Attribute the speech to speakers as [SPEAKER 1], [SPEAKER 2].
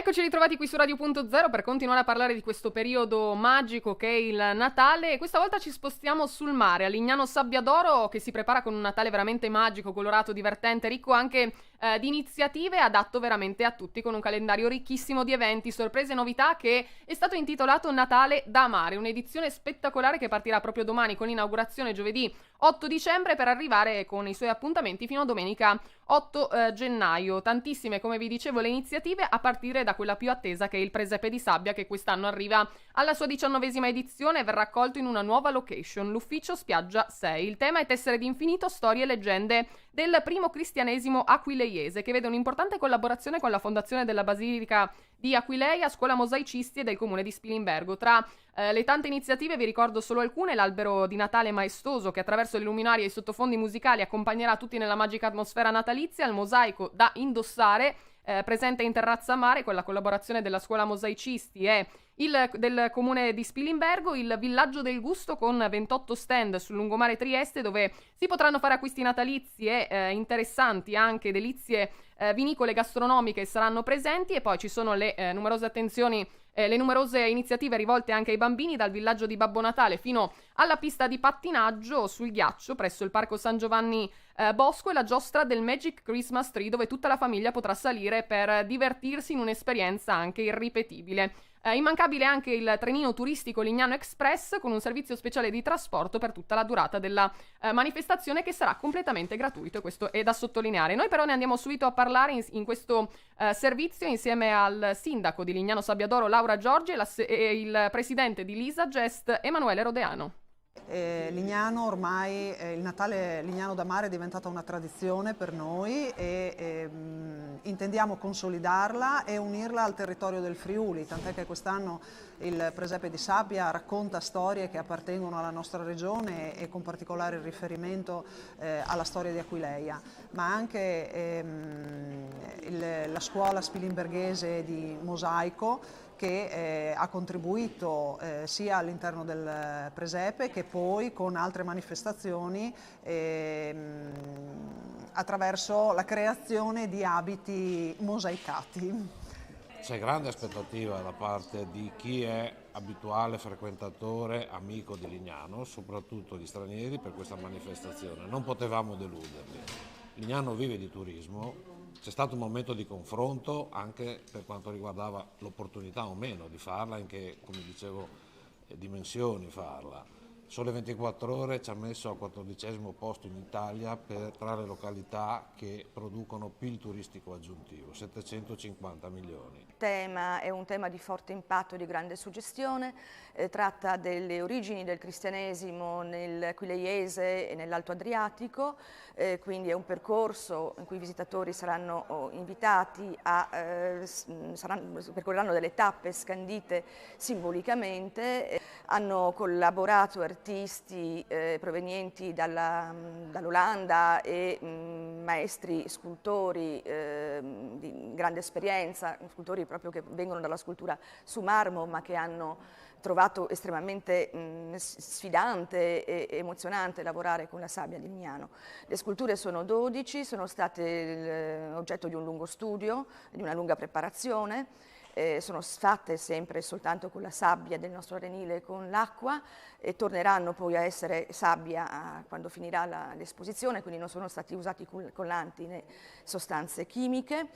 [SPEAKER 1] Eccoci ritrovati qui su Radio.0 per continuare a parlare di questo periodo magico che è il Natale, e questa volta ci spostiamo sul mare, a Lignano Sabbiadoro, che si prepara con un Natale veramente magico, colorato, divertente, ricco anche di iniziative, adatto veramente a tutti, con un calendario ricchissimo di eventi, sorprese e novità, che è stato intitolato Natale da Mare, un'edizione spettacolare che partirà proprio domani con inaugurazione giovedì 8 dicembre per arrivare con i suoi appuntamenti fino a domenica 8 gennaio. Tantissime, come vi dicevo, le iniziative, a partire da quella più attesa, che è il Presepe di Sabbia, che quest'anno arriva alla sua 19ª edizione e verrà accolto in una nuova location, l'Ufficio Spiaggia 6. Il tema è tessere d'infinito storie e leggende del primo cristianesimo aquileiese, che vede un'importante collaborazione con la fondazione della Basilica di Aquileia, Scuola Mosaicisti e del comune di Spilimbergo. Tra le tante iniziative vi ricordo solo alcune: l'albero di Natale maestoso, che attraverso le luminarie e i sottofondi musicali accompagnerà tutti nella magica atmosfera natalizia, il mosaico da indossare, presente in terrazza mare, con la collaborazione della Scuola Mosaicisti e del comune di Spilimbergo, il Villaggio del Gusto con 28 stand sul lungomare Trieste, dove si potranno fare acquisti natalizi e interessanti, anche delizie vinicole gastronomiche saranno presenti, e poi ci sono le numerose iniziative rivolte anche ai bambini, dal villaggio di Babbo Natale fino alla pista di pattinaggio sul ghiaccio presso il Parco San Giovanni Bosco, e la giostra del Magic Christmas Tree, dove tutta la famiglia potrà salire per divertirsi in un'esperienza anche irripetibile. Immancabile anche il trenino turistico Lignano Express, con un servizio speciale di trasporto per tutta la durata della manifestazione, che sarà completamente gratuito, e questo è da sottolineare. Noi però ne andiamo subito a parlare in questo servizio insieme al sindaco di Lignano Sabbiadoro Laura Giorgi e il presidente di Lisa Gest Emanuele Rodeano.
[SPEAKER 2] Lignano ormai, il Natale Lignano da Mare è diventata una tradizione per noi e intendiamo consolidarla e unirla al territorio del Friuli, tant'è che quest'anno il Presepe di Sabbia racconta storie che appartengono alla nostra regione e con particolare riferimento alla storia di Aquileia, ma anche la scuola spilimberghese di mosaico, che ha contribuito sia all'interno del Presepe che poi con altre manifestazioni attraverso la creazione di abiti mosaicati.
[SPEAKER 3] C'è grande aspettativa da parte di chi è abituale frequentatore, amico di Lignano, soprattutto di stranieri, per questa manifestazione. Non potevamo deluderli. Lignano vive di turismo. C'è stato un momento di confronto anche per quanto riguardava l'opportunità o meno di farla, in che, come dicevo, dimensioni farla. Sole 24 Ore ci ha messo al 14° posto in Italia tra le località che producono PIL turistico aggiuntivo, 750 milioni.
[SPEAKER 4] Il tema è un tema di forte impatto e di grande suggestione, tratta delle origini del cristianesimo nell'Aquileiese e nell'Alto Adriatico, quindi è un percorso in cui i visitatori saranno invitati percorreranno delle tappe scandite simbolicamente. Hanno collaborato artisti provenienti dall'Olanda e maestri scultori di grande esperienza, scultori proprio che vengono dalla scultura su marmo, ma che hanno trovato estremamente sfidante e emozionante lavorare con la sabbia di Lignano. Le sculture sono 12, sono state oggetto di un lungo studio, di una lunga preparazione. Sono fatte sempre soltanto con la sabbia del nostro arenile, con l'acqua, e torneranno poi a essere sabbia quando finirà l'esposizione, quindi non sono stati usati collanti né sostanze chimiche.